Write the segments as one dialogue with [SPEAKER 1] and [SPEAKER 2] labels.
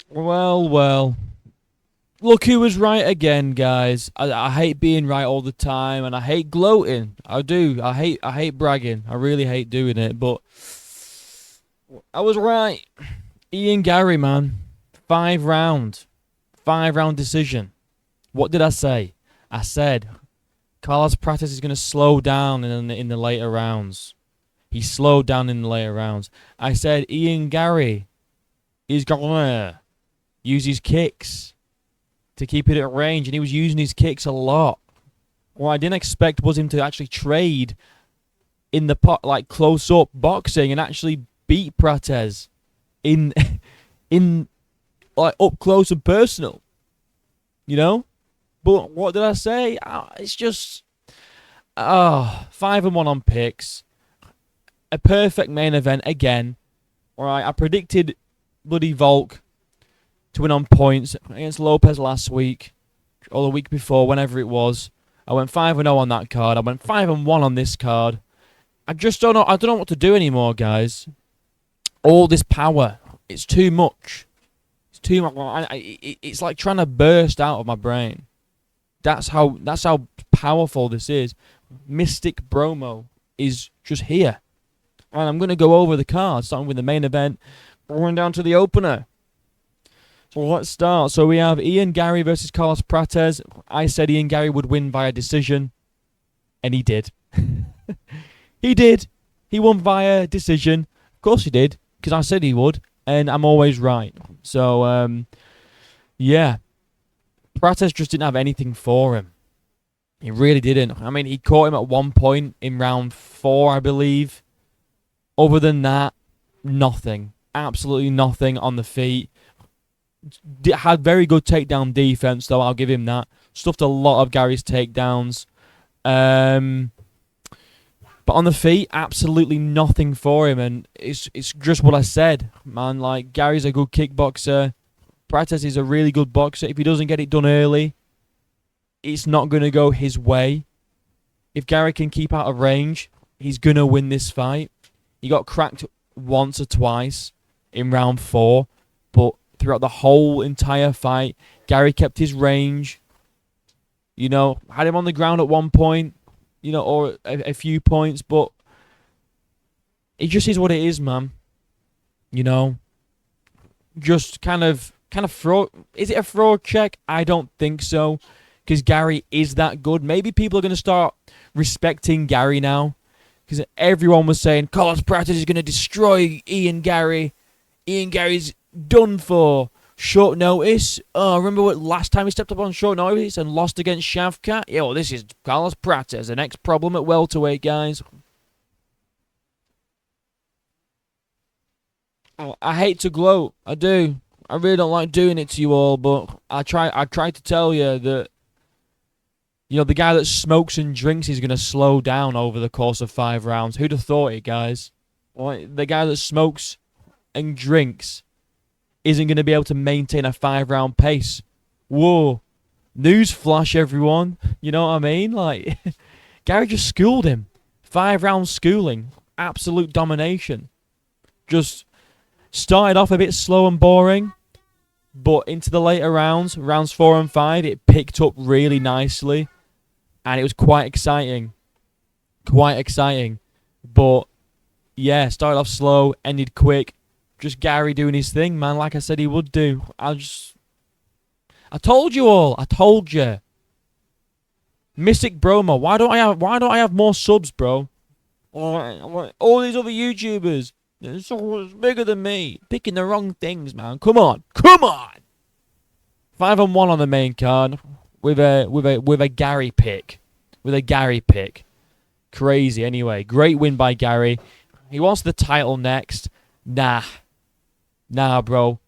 [SPEAKER 1] Well, well. Look who was right again, guys. I hate being right all the time, and I hate gloating. I do. I hate bragging. I really hate doing it, but I was right. Ian Garry, man. 5 round. 5 round decision. What did I say? I said Carlos Prates is going to slow down in the later rounds. He slowed down in the later rounds. I said Ian Garry is going to use his kicks to keep it at range, and he was using his kicks a lot. What I didn't expect was him to actually trade in the pot, like close up boxing, and actually beat Prates in in like up close and personal. You know. But what did I say? It's just 5-1 on picks. A perfect main event again. All right, I predicted bloody Volk to win on points against Lopez last week or the week before, whenever it was. I went 5-0 on that card. I went 5-1 on this card. I just don't know. I don't know what to do anymore, guys. All this power, it's too much. It's too much. It's like trying to burst out of my brain. That's how powerful this is. Mystic Bromo is just here. And I'm going to go over the card, starting with the main event, going down to the opener. So let's start. So we have Ian Garry versus Carlos Prates. I said Ian Garry would win via decision, and he did. He did. He won via decision. Of course he did, because I said he would, and I'm always right. So, yeah. Prates just didn't have anything for him. He really didn't. I mean, he caught him at one point in round 4, I believe. Other than that, nothing. Absolutely nothing on the feet. Had very good takedown defense, though. I'll give him that. Stuffed a lot of Garry's takedowns. But on the feet, absolutely nothing for him. And it's just what I said, man. Like, Garry's a good kickboxer. Prates is a really good boxer. If he doesn't get it done early, it's not going to go his way. If Garry can keep out of range, he's going to win this fight. He got cracked once or twice in round 4, but throughout the whole entire fight, Garry kept his range. You know, had him on the ground at one point, you know, or a few points, but it just is what it is, man. You know, just kind of fraud. Is it a fraud check? I don't think so, because Garry is that good. Maybe people are going to start respecting Garry now, because everyone was saying Carlos Prates is going to destroy Ian Garry. Ian Garry's done for. Short notice. Oh, remember what last time he stepped up on short notice and lost against Shavkat? Yeah, well, this is Carlos Prates, the next problem at welterweight, guys. Oh, I hate to gloat. I do. I really don't like doing it to you all, but I try to tell you that, you know, the guy that smokes and drinks is going to slow down over the course of 5 rounds. Who'd have thought it, guys? Like, the guy that smokes and drinks isn't going to be able to maintain a 5-round pace. Whoa. Newsflash, everyone. You know what I mean? Like, Garry just schooled him. 5-round schooling. Absolute domination. Just started off a bit slow and boring, but into the later rounds, rounds 4 and 5, it picked up really nicely, and it was quite exciting. Quite exciting. But, yeah, started off slow, ended quick. Just Garry doing his thing, man, like I said he would do. I told you all. I told you. Mystic Bromo. Why don't I have more subs, bro? All these other YouTubers, they're so much bigger than me. Picking the wrong things, man. Come on. 5-1 on the main card with a Garry pick. With a Garry pick. Crazy. Anyway, great win by Garry. He wants the title next. Nah, bro.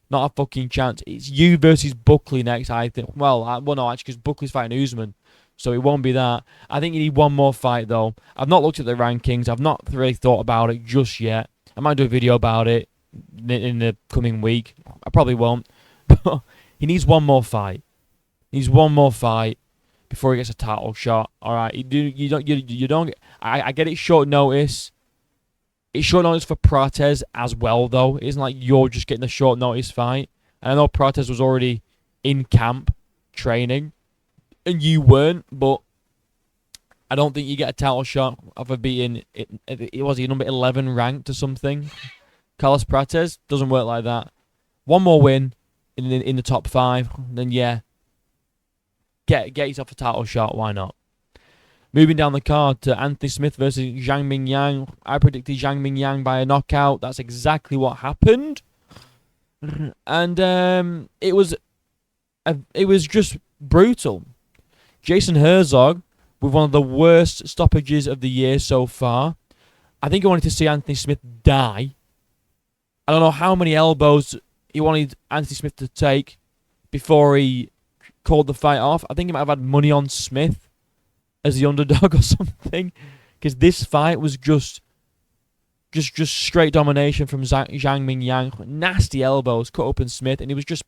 [SPEAKER 1] Not a fucking chance. It's you versus Buckley next, I think. Well, no, actually, because Buckley's fighting Usman, so it won't be that. I think you need one more fight, though. I've not looked at the rankings. I've not really thought about it just yet. I might do a video about it in the coming week. I probably won't. But he needs one more fight. He needs one more fight before he gets a title shot. All right, you don't. I get it short notice. It's short notice for Prates as well, though. It isn't like you're just getting a short notice fight. And I know Prates was already in camp training, and you weren't, but I don't think you get a title shot of beating it was he number 11 ranked or something. Carlos Prates doesn't work like that. One more win in the top 5, then yeah, get yourself a title shot. Why not? Moving down the card to Anthony Smith versus Zhang Mingyang. I predicted Zhang Mingyang by a knockout. That's exactly what happened, and it was just brutal. Jason Herzog with one of the worst stoppages of the year so far. I think he wanted to see Anthony Smith die. I don't know how many elbows he wanted Anthony Smith to take before he called the fight off. I think he might have had money on Smith as the underdog or something, because this fight was just straight domination from Zhang Mingyang. Nasty elbows, cut open Smith, and he was just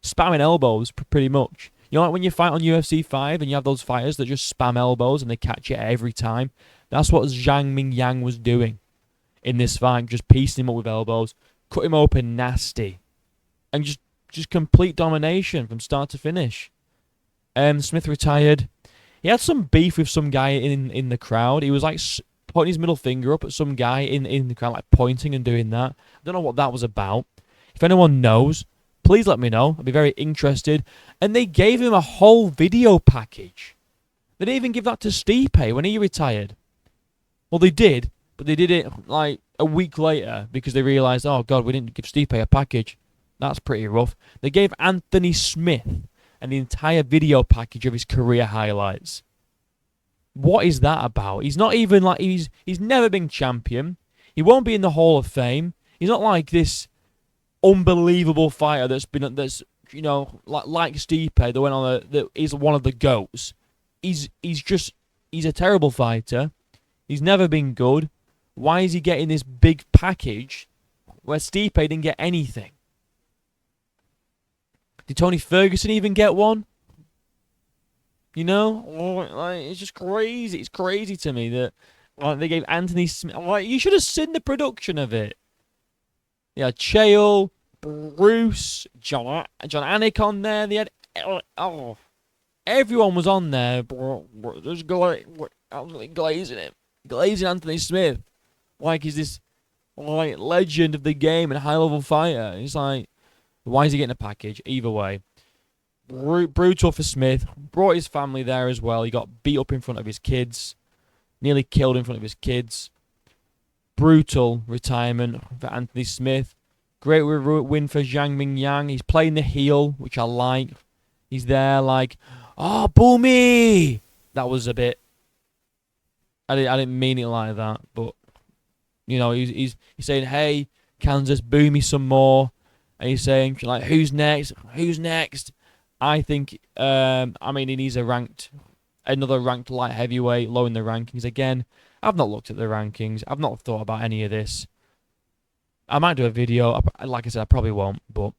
[SPEAKER 1] spamming elbows pretty much. You know, like when you fight on UFC 5 and you have those fighters that just spam elbows and they catch it every time? That's what Zhang Mingyang was doing in this fight, just piecing him up with elbows, cut him open nasty, and just complete domination from start to finish. Smith retired. He had some beef with some guy in the crowd. He was like putting his middle finger up at some guy in the crowd, like pointing and doing that. I don't know what that was about. If anyone knows, please let me know. I'd be very interested. And they gave him a whole video package. They didn't even give that to Stipe when he retired. Well, they did, but they did it like a week later because they realised, oh God, we didn't give Stipe a package. That's pretty rough. They gave Anthony Smith and the entire video package of his career highlights. What is that about? He's not even like he's never been champion. He won't be in the Hall of Fame. He's not like this unbelievable fighter that's you know like Stipe that went on that is one of the GOATs. He's a terrible fighter. He's never been good. Why is he getting this big package where Stipe didn't get anything? Did Tony Ferguson even get one? You know, like it's just crazy. It's crazy to me that like they gave Anthony Smith. Like you should have seen the production of it. Yeah, Chael, Bruce, John Anik on there. They had everyone was on there. There's absolutely glazing him, glazing Anthony Smith, like he's this like legend of the game and high level fighter. It's like, why is he getting a package? Either way, brutal for Smith. Brought his family there as well. He got beat up in front of his kids, nearly killed in front of his kids. Brutal retirement for Anthony Smith. Great win for Zhang Mingyang. He's playing the heel, which I like. He's there like, oh, boo me. That was a bit. I didn't mean it like that, but you know, he's saying, hey, Kansas, boo me some more. And he's saying, like, who's next? Who's next? I think, I mean, he needs another ranked light heavyweight, low in the rankings. Again, I've not looked at the rankings. I've not thought about any of this. I might do a video. Like I said, I probably won't, but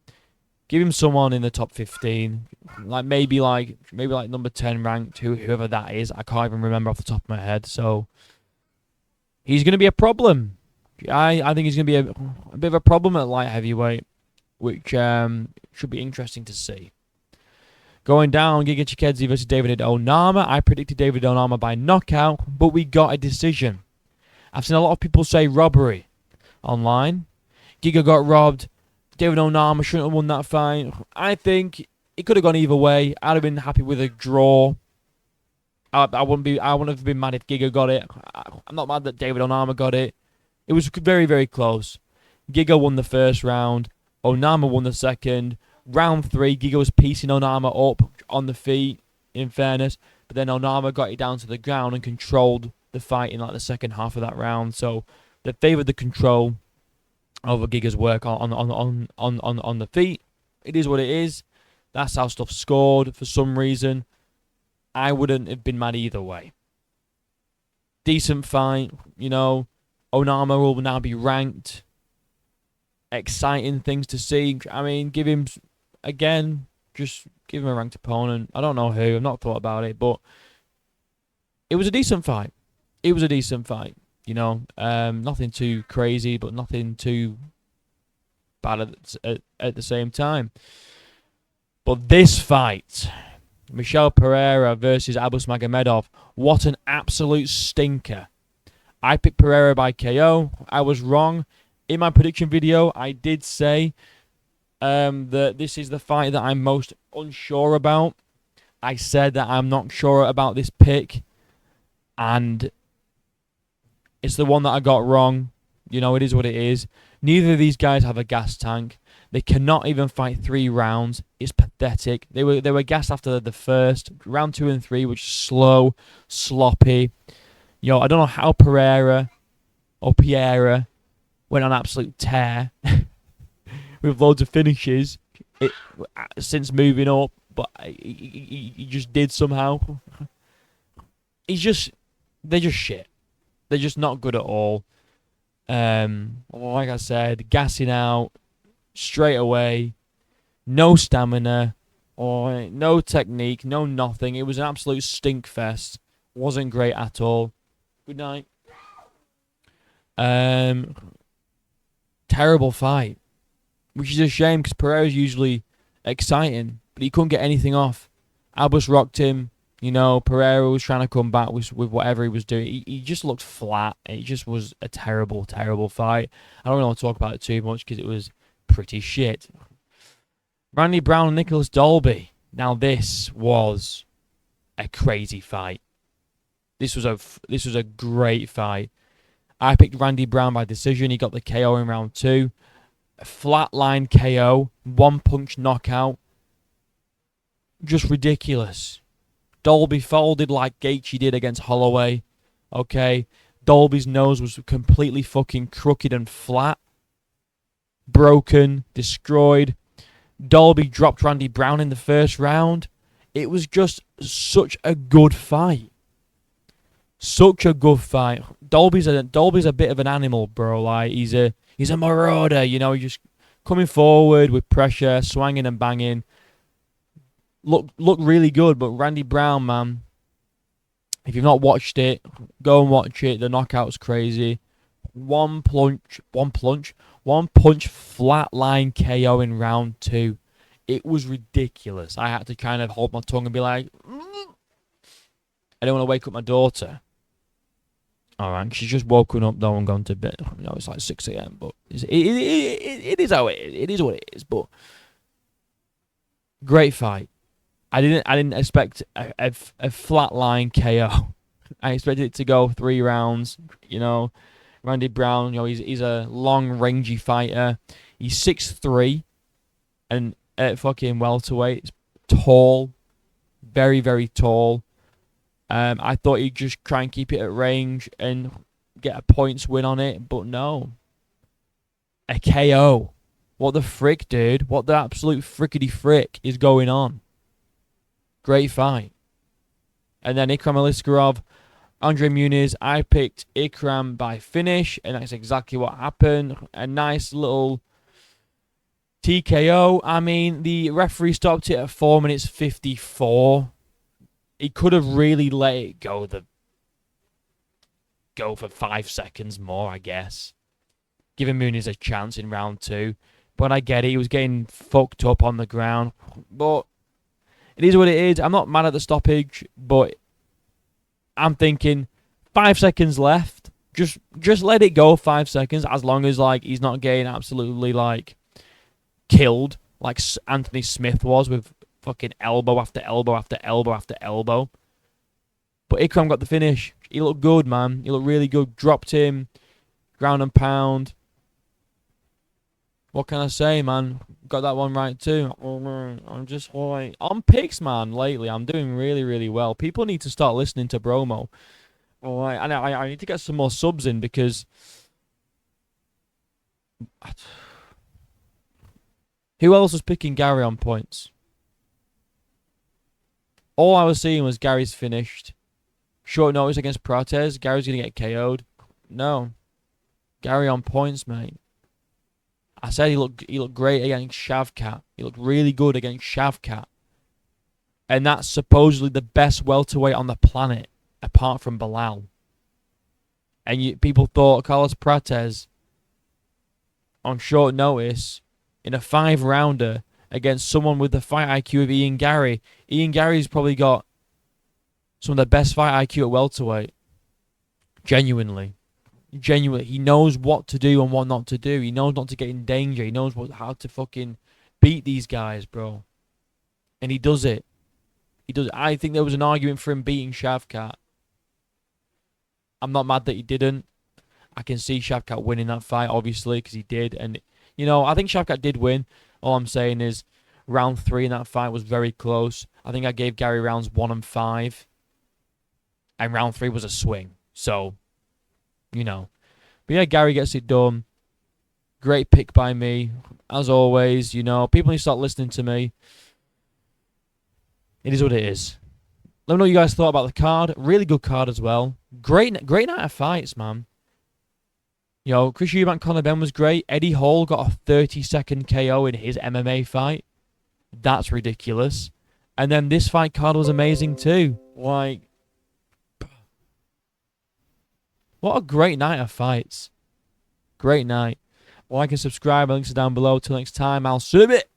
[SPEAKER 1] give him someone in the top 15. Like maybe number 10 ranked, whoever that is. I can't even remember off the top of my head. So he's going to be a problem. I think he's going to be a bit of a problem at light heavyweight, which should be interesting to see. Going down, Giga Chikadze versus David Onama. I predicted David Onama by knockout, but we got a decision. I've seen a lot of people say robbery online. Giga got robbed. David Onama shouldn't have won that fight. I think it could have gone either way. I'd have been happy with a draw. I wouldn't have been mad if Giga got it. I'm not mad that David Onama got it. It was very, very close. Giga won the first round. Onama won the second. Round 3, Giga was piecing Onama up on the feet, in fairness. But then Onama got it down to the ground and controlled the fight in like the second half of that round. So they favoured the control over Giga's work on the feet. It is what it is. That's how stuff scored. For some reason, I wouldn't have been mad either way. Decent fight, you know. Onama will now be ranked. Exciting things to see. I mean, give him a ranked opponent. I don't know who. I've not thought about it, but it was a decent fight. You know, nothing too crazy, but nothing too bad at the same time. But this fight, Michel Pereira versus Abus Magomedov, what an absolute stinker. I picked Pereira by KO. I was wrong. In my prediction video, I did say that this is the fight that I'm most unsure about. I said that I'm not sure about this pick, and it's the one that I got wrong. You know, it is what it is. Neither of these guys have a gas tank. They cannot even fight 3 rounds. It's pathetic. They were gassed after the first. Round 2 and 3, which is slow, sloppy. Yo, I don't know how Pereira went on absolute tear with loads of finishes since moving up, but he just did somehow. They're just shit. They're just not good at all. Like I said, gassing out straight away, no stamina, or no technique, no nothing. It was an absolute stink fest. Wasn't great at all. Good night. Terrible fight, which is a shame because Pereira's usually exciting, but he couldn't get anything off. Albus rocked him. You know, Pereira was trying to come back with whatever he was doing. He just looked flat. It just was a terrible, terrible fight. I don't really want to talk about it too much because it was pretty shit. Randy Brown and Nicholas Dolby. Now this was a crazy fight. This was a great fight. I picked Randy Brown by decision. He got the KO in round 2. A flatline KO, 1-punch knockout. Just ridiculous. Dolby folded like Gaethje did against Holloway. Okay. Dolby's nose was completely fucking crooked and flat. Broken. Destroyed. Dolby dropped Randy Brown in the first round. It was just such a good fight. Such a good fight. Dolby's a bit of an animal, bro. Like he's a marauder, you know, he's just coming forward with pressure, swinging and banging. Look really good, but Randy Brown, man, if you've not watched it, go and watch it. The knockout's crazy. One punch flatline KO in round 2. It was ridiculous. I had to kind of hold my tongue and be like, I don't want to wake up my daughter. Alright, she's just woken up though and gone to bed. You know, it's like 6 a.m. But it is how it is. It is what it is. But great fight. I didn't expect a flatline KO. I expected it to go 3 rounds. You know, Randy Brown. You know, he's a long, rangy fighter. He's 6'3", and at fucking welterweight, tall, very, very tall. I thought he'd just try and keep it at range and get a points win on it, but no. A KO. What the frick, dude? What the absolute frickety frick is going on? Great fight. And then Ikram Aliskerov, Andre Muniz. I picked Ikram by finish, and that's exactly what happened. A nice little TKO. I mean, the referee stopped it at 4 minutes 54. He could have really let it go for 5 seconds more, I guess. Giving Muniz a chance in round 2. But I get it. He was getting fucked up on the ground. But it is what it is. I'm not mad at the stoppage, but I'm thinking 5 seconds left. Just let it go 5 seconds, as long as like he's not getting absolutely like killed like Anthony Smith was with fucking elbow after elbow after elbow after elbow. But Ikram got the finish. He looked good, man. He looked really good. Dropped him, ground and pound. What can I say, man? Got that one right too. I'm just like on picks, man. Lately, I'm doing really, really well. People need to start listening to Bromo. All right, and I need to get some more subs in because who else was picking Garry on points? All I was seeing was Gary's finished. Short notice against Prates. Gary's going to get KO'd. No. Garry on points, mate. I said he looked great against Shavkat. He looked really good against Shavkat. And that's supposedly the best welterweight on the planet, apart from Bilal. And people thought Carlos Prates, on short notice, in a 5-rounder against someone with the fight IQ of Ian Garry. Ian Garry's probably got some of the best fight IQ at welterweight. Genuinely. He knows what to do and what not to do. He knows not to get in danger. He knows how to fucking beat these guys, bro. And he does it. I think there was an argument for him beating Shavkat. I'm not mad that he didn't. I can see Shavkat winning that fight, obviously, because he did. And, I think Shavkat did win. All I'm saying is round 3 in that fight was very close. I think I gave Garry rounds 1 and 5. And round 3 was a swing. So, But yeah, Garry gets it done. Great pick by me. As always, people need to start listening to me. It is what it is. Let me know what you guys thought about the card. Really good card as well. Great night of fights, man. Chris Eubank, Conor Benn was great. Eddie Hall got a 30-second KO in his MMA fight. That's ridiculous. And then this fight card was amazing too. What a great night of fights. Great night. Like and subscribe. My links are down below. Till next time, I'll see you in a bit.